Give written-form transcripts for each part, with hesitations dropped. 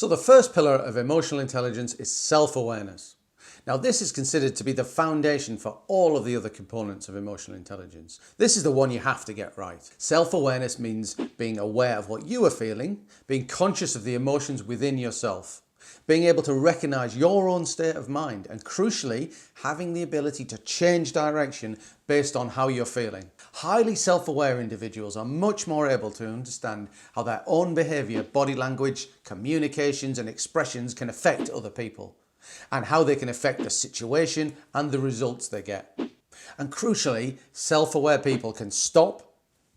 So the first pillar of emotional intelligence is self-awareness. Now this is considered to be the foundation for all of the other components of emotional intelligence. This is the one you have to get right. Self-awareness means being aware of what you are feeling, being conscious of the emotions within yourself, being able to recognize your own state of mind, and crucially, having the ability to change direction based on how you're feeling. Highly self-aware individuals are much more able to understand how their own behavior, body language, communications, and expressions can affect other people, and how they can affect the situation and the results they get. And crucially, self-aware people can stop,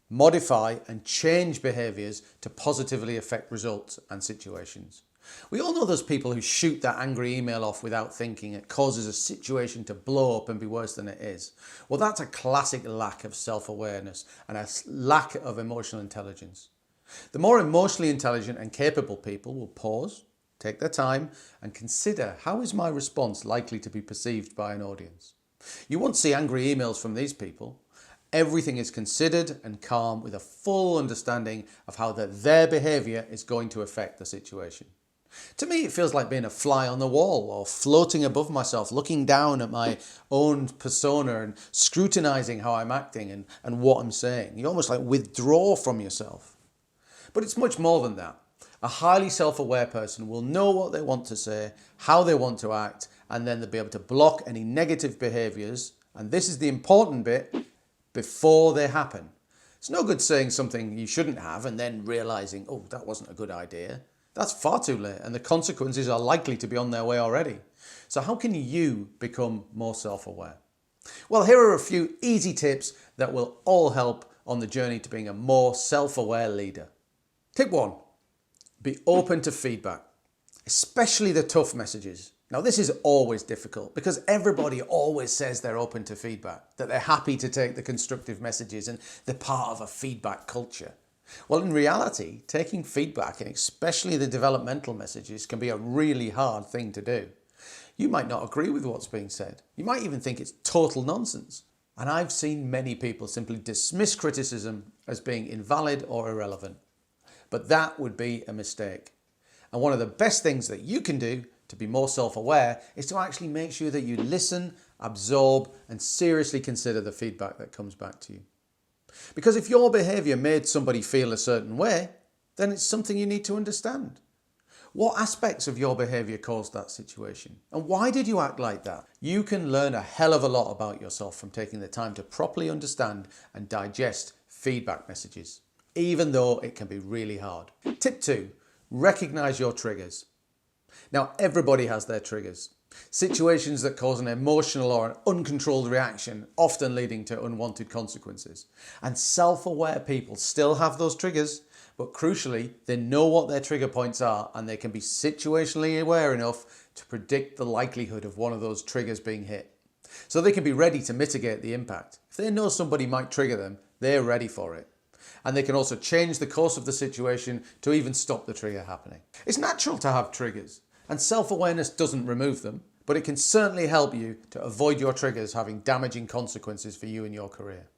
modify, and change behaviors to positively affect results and situations. We all know those people who shoot that angry email off without thinking. It causes a situation to blow up and be worse than it is. Well, that's a classic lack of self-awareness and a lack of emotional intelligence. The more emotionally intelligent and capable people will pause, take their time, and consider, how is my response likely to be perceived by an audience? You won't see angry emails from these people. Everything is considered and calm with a full understanding of how their behavior is going to affect the situation. To me, it feels like being a fly on the wall or floating above myself, looking down at my own persona and scrutinizing how I'm acting and what I'm saying. You almost like withdraw from yourself. But it's much more than that. A highly self-aware person will know what they want to say, how they want to act, and then they'll be able to block any negative behaviors. And this is the important bit, before they happen. It's no good saying something you shouldn't have and then realizing, oh, that wasn't a good idea. That's far too late, and the consequences are likely to be on their way already. So how can you become more self-aware? Well, here are a few easy tips that will all help on the journey to being a more self-aware leader. Tip 1. Be open to feedback, especially the tough messages. Now this is always difficult because everybody always says they're open to feedback, that they're happy to take the constructive messages and they're part of a feedback culture. Well, in reality, taking feedback, and especially the developmental messages, can be a really hard thing to do. You might not agree with what's being said. You might even think it's total nonsense. And I've seen many people simply dismiss criticism as being invalid or irrelevant. But that would be a mistake. And one of the best things that you can do to be more self-aware is to actually make sure that you listen, absorb, and seriously consider the feedback that comes back to you. Because if your behavior made somebody feel a certain way, then it's something you need to understand. What aspects of your behavior caused that situation? And why did you act like that? You can learn a hell of a lot about yourself from taking the time to properly understand and digest feedback messages, even though it can be really hard. Tip 2, recognize your triggers. Now, everybody has their triggers. Situations that cause an emotional or an uncontrolled reaction, often leading to unwanted consequences. And self-aware people still have those triggers, but crucially, they know what their trigger points are and they can be situationally aware enough to predict the likelihood of one of those triggers being hit. So they can be ready to mitigate the impact. If they know somebody might trigger them, they're ready for it. And they can also change the course of the situation to even stop the trigger happening. It's natural to have triggers. And self-awareness doesn't remove them, but it can certainly help you to avoid your triggers having damaging consequences for you in your career.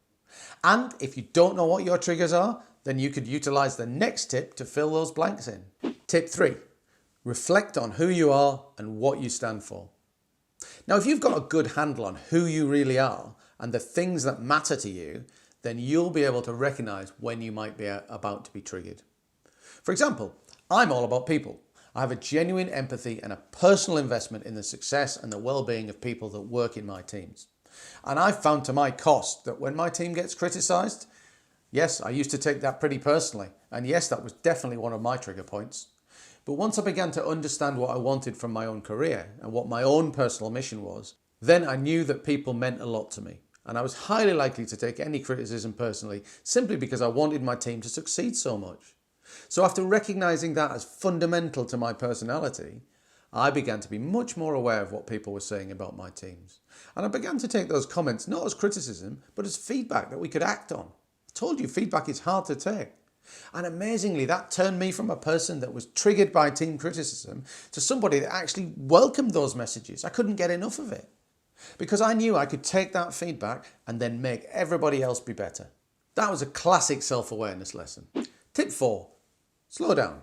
And if you don't know what your triggers are, then you could utilize the next tip to fill those blanks in. Tip 3, reflect on who you are and what you stand for. Now, if you've got a good handle on who you really are and the things that matter to you, then you'll be able to recognize when you might be about to be triggered. For example, I'm all about people. I have a genuine empathy and a personal investment in the success and the well-being of people that work in my teams. And I've found to my cost that when my team gets criticised, yes, I used to take that pretty personally. And yes, that was definitely one of my trigger points. But once I began to understand what I wanted from my own career and what my own personal mission was, then I knew that people meant a lot to me. And I was highly likely to take any criticism personally simply because I wanted my team to succeed so much. So after recognising that as fundamental to my personality, I began to be much more aware of what people were saying about my teams. And I began to take those comments not as criticism, but as feedback that we could act on. I told you feedback is hard to take. And amazingly, that turned me from a person that was triggered by team criticism to somebody that actually welcomed those messages. I couldn't get enough of it. Because I knew I could take that feedback and then make everybody else be better. That was a classic self-awareness lesson. Tip 4, slow down.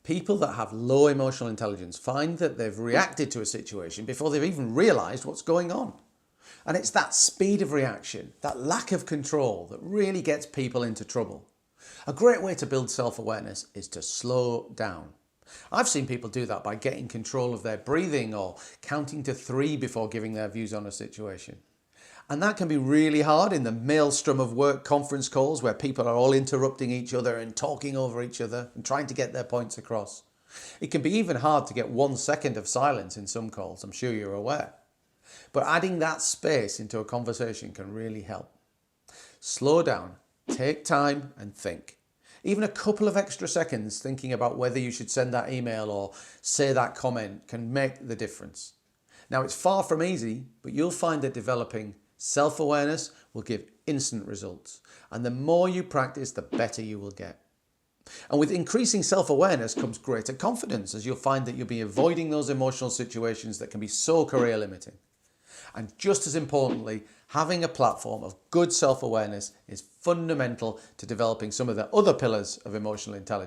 People that have low emotional intelligence find that they've reacted to a situation before they've even realised what's going on. And it's that speed of reaction, that lack of control, that really gets people into trouble. A great way to build self-awareness is to slow down. I've seen people do that by getting control of their breathing or counting to 3 before giving their views on a situation. And that can be really hard in the maelstrom of work conference calls where people are all interrupting each other and talking over each other and trying to get their points across. It can be even hard to get 1 second of silence in some calls, I'm sure you're aware. But adding that space into a conversation can really help. Slow down, take time and think. Even a couple of extra seconds thinking about whether you should send that email or say that comment can make the difference. Now, it's far from easy, but you'll find that developing self-awareness will give instant results. And the more you practice, the better you will get. And with increasing self-awareness comes greater confidence, as you'll find that you'll be avoiding those emotional situations that can be so career limiting. And just as importantly, having a platform of good self-awareness is fundamental to developing some of the other pillars of emotional intelligence.